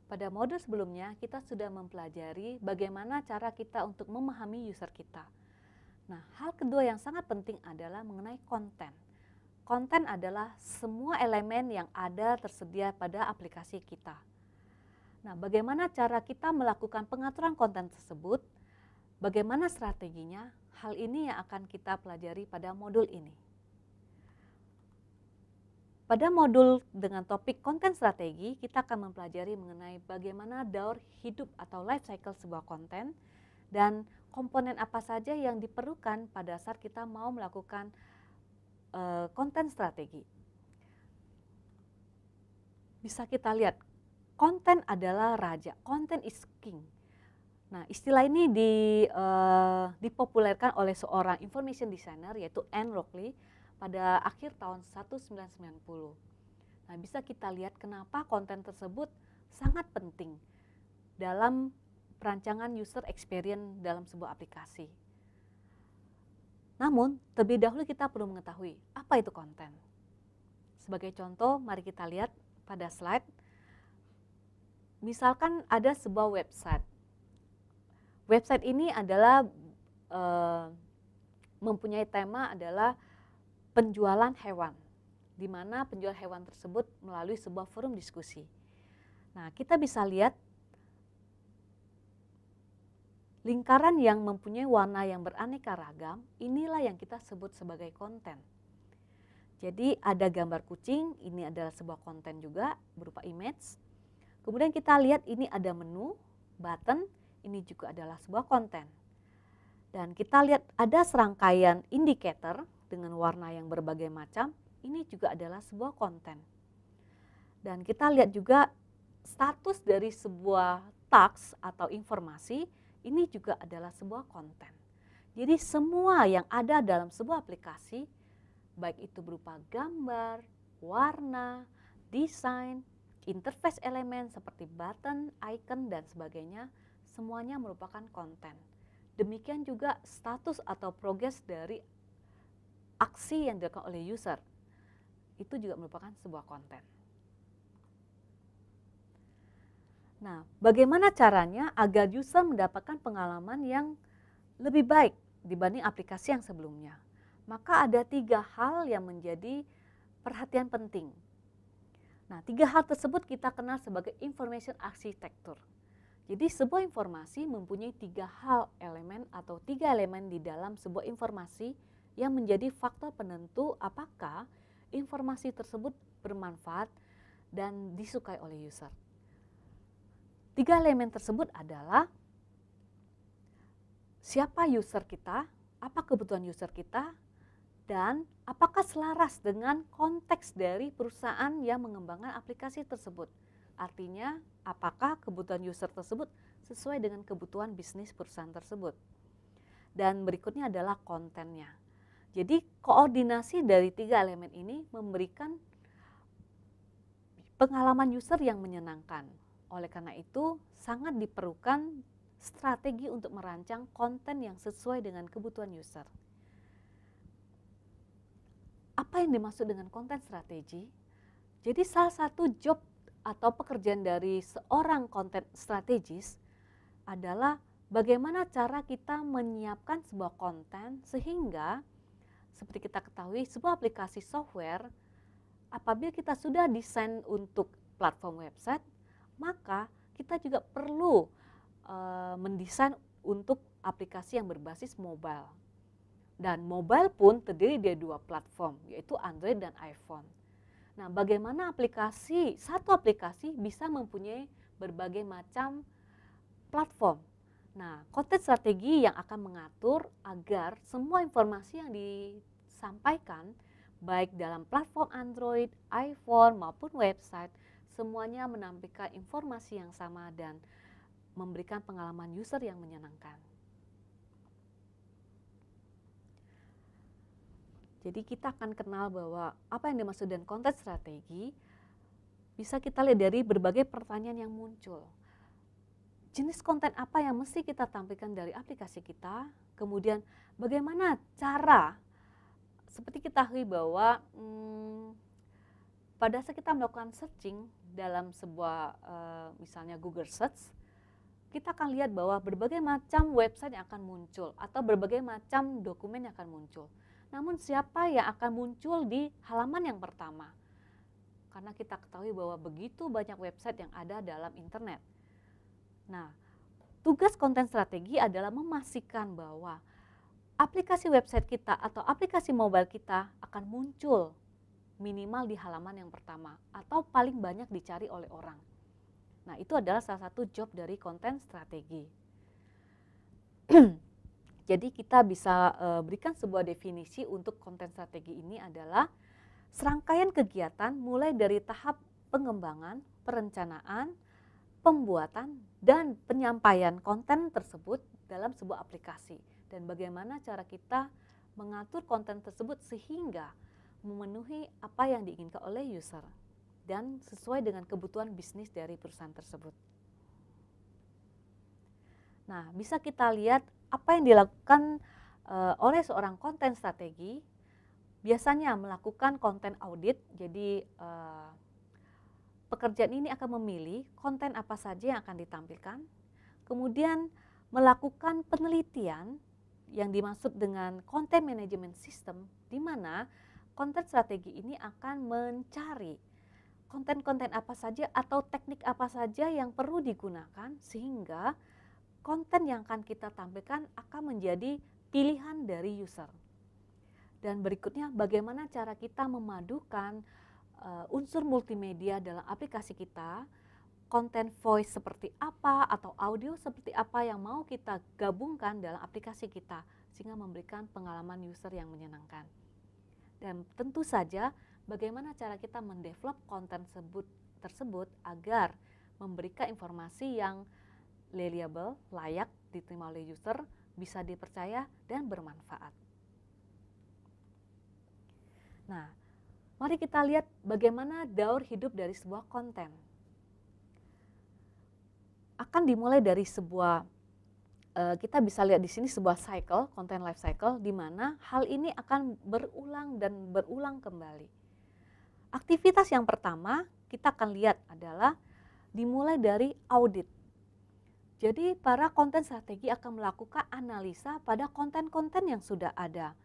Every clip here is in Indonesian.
Pada modul sebelumnya, kita sudah mempelajari bagaimana cara kita untuk memahami user kita. Nah, hal kedua yang sangat penting adalah mengenai konten. Konten adalah semua elemen yang ada tersedia pada aplikasi kita. Nah, bagaimana cara kita melakukan pengaturan konten tersebut? Bagaimana strateginya? Hal ini yang akan kita pelajari pada modul ini. Pada modul dengan topik konten strategi, kita akan mempelajari mengenai bagaimana daur hidup atau life cycle sebuah konten dan komponen apa saja yang diperlukan pada saat kita mau melakukan konten strategi. Bisa kita lihat, konten adalah raja, konten is king. Nah, istilah ini dipopulerkan oleh seorang information designer yaitu Anne Rockley pada akhir tahun 1990. Nah, bisa kita lihat kenapa konten tersebut sangat penting dalam perancangan user experience dalam sebuah aplikasi. Namun, terlebih dahulu kita perlu mengetahui apa itu konten. Sebagai contoh, mari kita lihat pada slide. Misalkan ada sebuah website. Website ini adalah mempunyai tema adalah penjualan hewan, di mana penjual hewan tersebut melalui sebuah forum diskusi. Nah, kita bisa lihat lingkaran yang mempunyai warna yang beraneka ragam, inilah yang kita sebut sebagai konten. Jadi ada gambar kucing, ini adalah sebuah konten juga berupa image. Kemudian kita lihat ini ada menu, button, ini juga adalah sebuah konten. Dan kita lihat ada serangkaian indikator dengan warna yang berbagai macam, ini juga adalah sebuah konten. Dan kita lihat juga status dari sebuah teks atau informasi, ini juga adalah sebuah konten. Jadi semua yang ada dalam sebuah aplikasi, baik itu berupa gambar, warna, desain, interface elemen seperti button, icon, dan sebagainya, semuanya merupakan konten. Demikian juga status atau progres dari aksi yang dilakukan oleh user, itu juga merupakan sebuah konten. Nah, bagaimana caranya agar user mendapatkan pengalaman yang lebih baik dibanding aplikasi yang sebelumnya? Maka ada 3 hal yang menjadi perhatian penting. Nah, 3 hal tersebut kita kenal sebagai information architecture. Jadi sebuah informasi mempunyai 3 hal elemen atau 3 elemen di dalam sebuah informasi yang menjadi faktor penentu apakah informasi tersebut bermanfaat dan disukai oleh user. 3 elemen tersebut adalah siapa user kita, apa kebutuhan user kita, dan apakah selaras dengan konteks dari perusahaan yang mengembangkan aplikasi tersebut. Artinya, apakah kebutuhan user tersebut sesuai dengan kebutuhan bisnis perusahaan tersebut. Dan berikutnya adalah kontennya. Jadi koordinasi dari 3 elemen ini memberikan pengalaman user yang menyenangkan. Oleh karena itu, sangat diperlukan strategi untuk merancang konten yang sesuai dengan kebutuhan user. Apa yang dimaksud dengan konten strategi? Jadi salah satu job atau pekerjaan dari seorang konten strategis adalah bagaimana cara kita menyiapkan sebuah konten sehingga seperti kita ketahui sebuah aplikasi software apabila kita sudah desain untuk platform website, maka kita juga perlu mendesain untuk aplikasi yang berbasis mobile. Dan mobile pun terdiri dari 2 platform, yaitu Android dan iPhone. Nah, bagaimana satu aplikasi bisa mempunyai berbagai macam platform. Nah, konten strategi yang akan mengatur agar semua informasi yang disampaikan baik dalam platform Android, iPhone maupun website, semuanya menampilkan informasi yang sama dan memberikan pengalaman user yang menyenangkan. Jadi kita akan kenal bahwa apa yang dimaksud dengan konten strategi bisa kita lihat dari berbagai pertanyaan yang muncul. Jenis konten apa yang mesti kita tampilkan dari aplikasi kita, kemudian bagaimana cara, seperti kita ketahui bahwa pada saat kita melakukan searching, dalam sebuah misalnya Google Search, kita akan lihat bahwa berbagai macam website yang akan muncul atau berbagai macam dokumen yang akan muncul. Namun siapa yang akan muncul di halaman yang pertama? Karena kita ketahui bahwa begitu banyak website yang ada dalam internet. Nah, tugas konten strategi adalah memastikan bahwa aplikasi website kita atau aplikasi mobile kita akan muncul minimal di halaman yang pertama atau paling banyak dicari oleh orang. Nah, itu adalah salah satu job dari konten strategi. Jadi kita bisa berikan sebuah definisi untuk konten strategi ini adalah serangkaian kegiatan mulai dari tahap pengembangan, perencanaan, pembuatan, dan penyampaian konten tersebut dalam sebuah aplikasi. Dan bagaimana cara kita mengatur konten tersebut sehingga memenuhi apa yang diinginkan oleh user dan sesuai dengan kebutuhan bisnis dari perusahaan tersebut. Nah, bisa kita lihat apa yang dilakukan oleh seorang konten strategi. Biasanya melakukan konten audit, jadi pekerjaan ini akan memilih konten apa saja yang akan ditampilkan, kemudian melakukan penelitian yang dimaksud dengan content management system, di mana konten strategi ini akan mencari konten-konten apa saja atau teknik apa saja yang perlu digunakan sehingga konten yang akan kita tampilkan akan menjadi pilihan dari user. Dan berikutnya bagaimana cara kita memadukan unsur multimedia dalam aplikasi kita, konten voice seperti apa atau audio seperti apa yang mau kita gabungkan dalam aplikasi kita sehingga memberikan pengalaman user yang menyenangkan. Dan tentu saja bagaimana cara kita mendevelop konten tersebut agar memberikan informasi yang reliable, layak diterima oleh user, bisa dipercaya dan bermanfaat. Nah, mari kita lihat bagaimana daur hidup dari sebuah konten. Akan dimulai dari sebuah, kita bisa lihat di sini sebuah cycle, content life cycle, di mana hal ini akan berulang dan berulang kembali. Aktivitas yang pertama kita akan lihat adalah dimulai dari audit. Jadi para konten strategi akan melakukan analisa pada konten-konten yang sudah ada.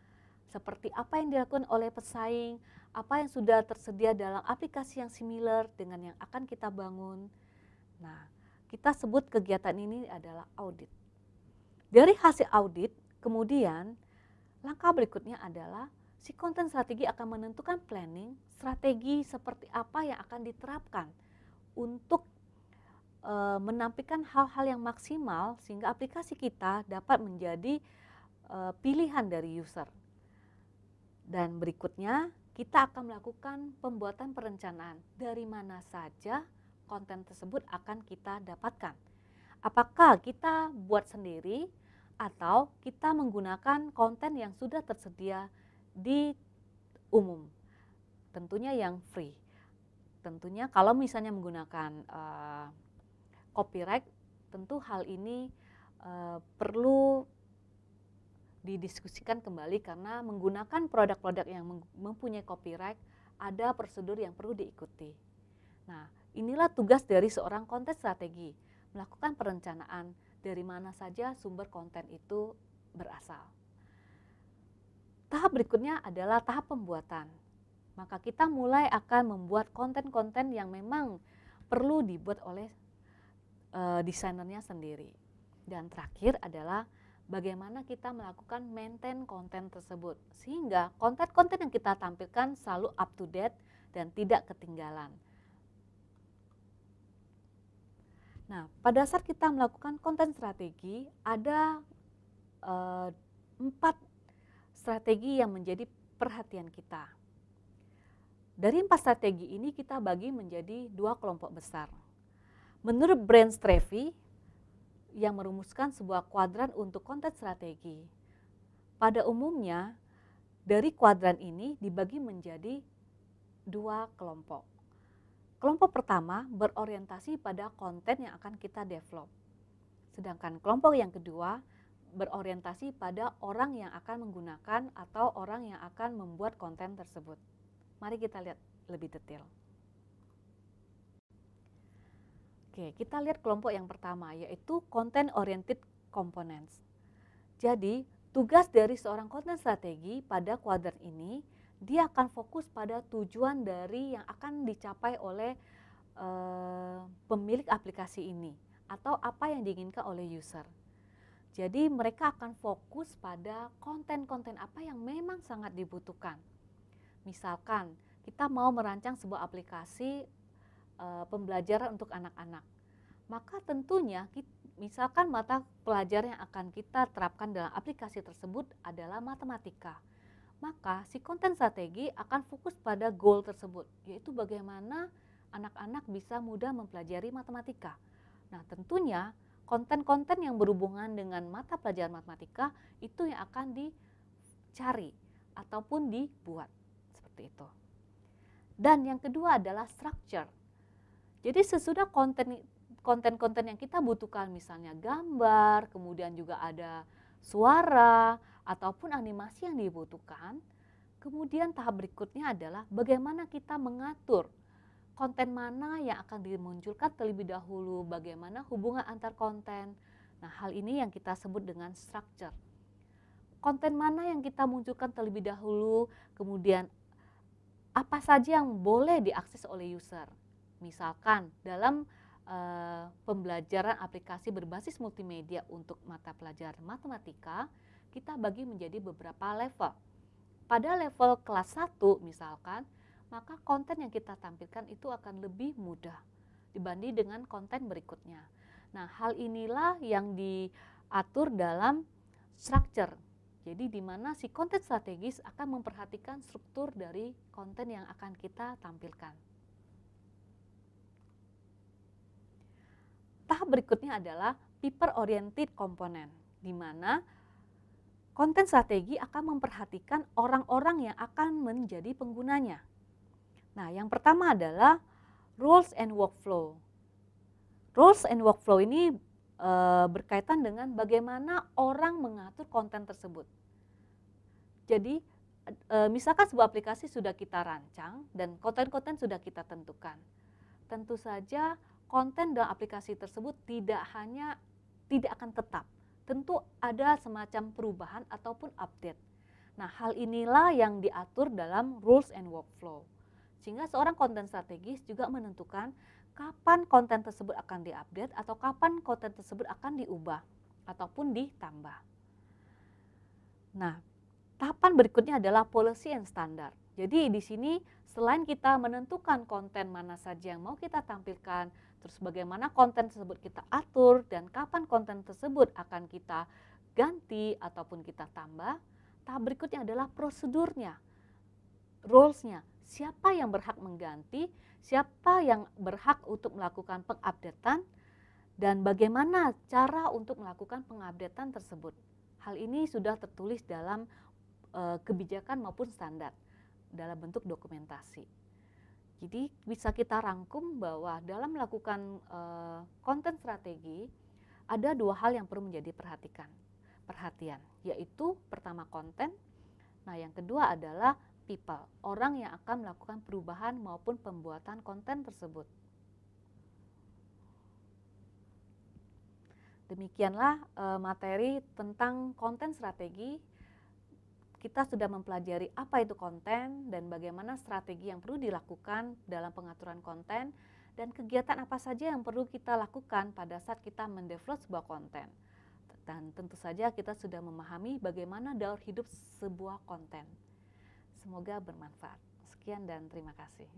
Seperti apa yang dilakukan oleh pesaing, apa yang sudah tersedia dalam aplikasi yang similar dengan yang akan kita bangun. Nah, kita sebut kegiatan ini adalah audit. Dari hasil audit, kemudian langkah berikutnya adalah si konten strategi akan menentukan planning, strategi seperti apa yang akan diterapkan untuk menampilkan hal-hal yang maksimal sehingga aplikasi kita dapat menjadi pilihan dari user. Dan berikutnya kita akan melakukan pembuatan perencanaan dari mana saja konten tersebut akan kita dapatkan. Apakah kita buat sendiri atau kita menggunakan konten yang sudah tersedia di umum, tentunya yang free. Tentunya kalau misalnya menggunakan copyright, tentu hal ini perlu didiskusikan kembali karena menggunakan produk-produk yang mempunyai copyright ada prosedur yang perlu diikuti. Nah, inilah tugas dari seorang konten strategi, melakukan perencanaan dari mana saja sumber konten itu berasal. Tahap berikutnya adalah tahap pembuatan. Maka kita mulai akan membuat konten-konten yang memang perlu dibuat oleh desainernya sendiri. Dan terakhir adalah bagaimana kita melakukan maintain konten tersebut sehingga konten-konten yang kita tampilkan selalu up to date dan tidak ketinggalan. Nah, pada saat kita melakukan konten strategi ada 4 strategi yang menjadi perhatian kita. Dari 4 strategi ini kita bagi menjadi 2 kelompok besar. Menurut Brand Strategy yang merumuskan sebuah kuadran untuk konten strategi, pada umumnya dari kuadran ini dibagi menjadi 2 kelompok. Kelompok pertama berorientasi pada konten yang akan kita develop. Sedangkan kelompok yang kedua berorientasi pada orang yang akan menggunakan atau orang yang akan membuat konten tersebut. Mari kita lihat lebih detail. Oke, kita lihat kelompok yang pertama, yaitu content oriented components. Jadi, tugas dari seorang konten strategi pada kuadran ini, dia akan fokus pada tujuan dari yang akan dicapai oleh pemilik aplikasi ini atau apa yang diinginkan oleh user. Jadi mereka akan fokus pada konten-konten apa yang memang sangat dibutuhkan. Misalkan kita mau merancang sebuah aplikasi pembelajaran untuk anak-anak, maka tentunya misalkan mata pelajaran yang akan kita terapkan dalam aplikasi tersebut adalah matematika. Maka si konten strategi akan fokus pada goal tersebut, yaitu bagaimana anak-anak bisa mudah mempelajari matematika. Nah, tentunya konten-konten yang berhubungan dengan mata pelajaran matematika itu yang akan dicari ataupun dibuat seperti itu. Dan yang kedua adalah structure. Jadi sesudah konten-konten yang kita butuhkan, misalnya gambar, kemudian juga ada suara ataupun animasi yang dibutuhkan, kemudian tahap berikutnya adalah bagaimana kita mengatur konten mana yang akan dimunculkan terlebih dahulu, bagaimana hubungan antar konten. Nah, hal ini yang kita sebut dengan structure. Konten mana yang kita munculkan terlebih dahulu, kemudian apa saja yang boleh diakses oleh user. Misalkan dalam pembelajaran aplikasi berbasis multimedia untuk mata pelajaran matematika, kita bagi menjadi beberapa level. Pada level kelas 1 misalkan, maka konten yang kita tampilkan itu akan lebih mudah dibanding dengan konten berikutnya. Nah, hal inilah yang diatur dalam structure. Jadi di mana si konten strategis akan memperhatikan struktur dari konten yang akan kita tampilkan. Tahap berikutnya adalah people oriented component, di mana konten strategi akan memperhatikan orang-orang yang akan menjadi penggunanya. Nah, yang pertama adalah rules and workflow. Rules and workflow ini berkaitan dengan bagaimana orang mengatur konten tersebut. Jadi, misalkan sebuah aplikasi sudah kita rancang dan konten-konten sudah kita tentukan. Tentu saja konten dalam aplikasi tersebut tidak akan tetap. Tentu ada semacam perubahan ataupun update. Nah, hal inilah yang diatur dalam rules and workflow. Sehingga seorang konten strategis juga menentukan kapan konten tersebut akan diupdate atau kapan konten tersebut akan diubah ataupun ditambah. Nah, tahapan berikutnya adalah policy and standard. Jadi di sini selain kita menentukan konten mana saja yang mau kita tampilkan, terus bagaimana konten tersebut kita atur dan kapan konten tersebut akan kita ganti ataupun kita tambah, tahap berikutnya adalah prosedurnya, rules-nya. Siapa yang berhak mengganti, siapa yang berhak untuk melakukan pengupdatean, dan bagaimana cara untuk melakukan pengupdatean tersebut. Hal ini sudah tertulis dalam kebijakan maupun standar dalam bentuk dokumentasi. Jadi bisa kita rangkum bahwa dalam melakukan konten strategi ada dua hal yang perlu menjadi perhatian, yaitu pertama konten, nah yang kedua adalah people, orang yang akan melakukan perubahan maupun pembuatan konten tersebut. Demikianlah materi tentang konten strategi. Kita sudah mempelajari apa itu konten dan bagaimana strategi yang perlu dilakukan dalam pengaturan konten dan kegiatan apa saja yang perlu kita lakukan pada saat kita mendevelop sebuah konten. Dan tentu saja kita sudah memahami bagaimana daur hidup sebuah konten. Semoga bermanfaat. Sekian dan terima kasih.